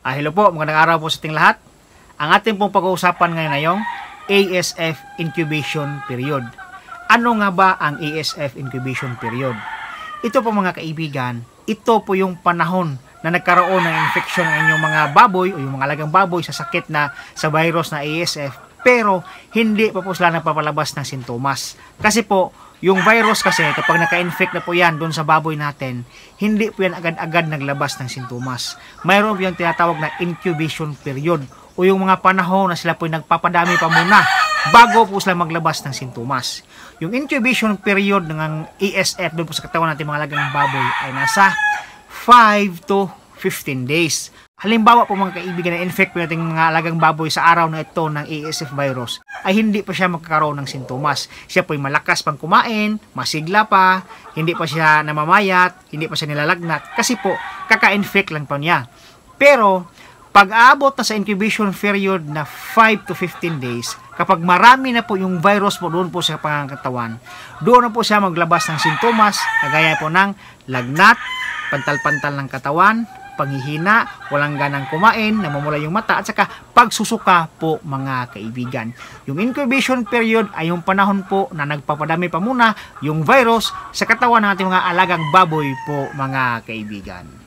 Hello po, magandang araw po sa ating lahat. Ang ating pong pag-uusapan ngayon ay yung ASF incubation period. Ano nga ba ang ASF incubation period? Ito po mga kaibigan, ito po yung panahon na nagkaroon ng infeksyon ng inyong mga baboy o yung mga alagang baboy sa sakit na sa virus na ASF, pero hindi pa po sila nagpapalabas ng sintomas. Kasi po, yung virus kasi kapag naka-infect na po yan doon sa baboy natin, hindi po yan agad-agad naglabas ng sintomas. Mayroon po yung tinatawag na incubation period o yung mga panahon na sila po nagpapadami pa muna bago po sila maglabas ng sintomas. Yung incubation period ng ASF doon po sa katawan natin mga alagang baboy ay nasa 5 to 15 days. Halimbawa po mga kaibigan na infect po natin mga alagang baboy sa araw na ito ng ASF virus ay hindi pa siya magkakaroon ng sintomas. Siya po ay malakas pang kumain, masigla pa, hindi pa siya namamayat, hindi pa siya nilalagnat kasi po kaka-infect lang pa niya. Pero pag aabot na sa incubation period na 5 to 15 days, kapag marami na po yung virus po doon po sa pangangatawan, doon na po siya maglabas ng sintomas kagaya po ng lagnat, pantal-pantal ng katawan, panghihina, walang ganang kumain, namumula yung mata, at saka pagsusuka po mga kaibigan. Yung incubation period ay yung panahon po na nagpapadami pa muna yung virus sa katawan ng ating mga alagang baboy po mga kaibigan.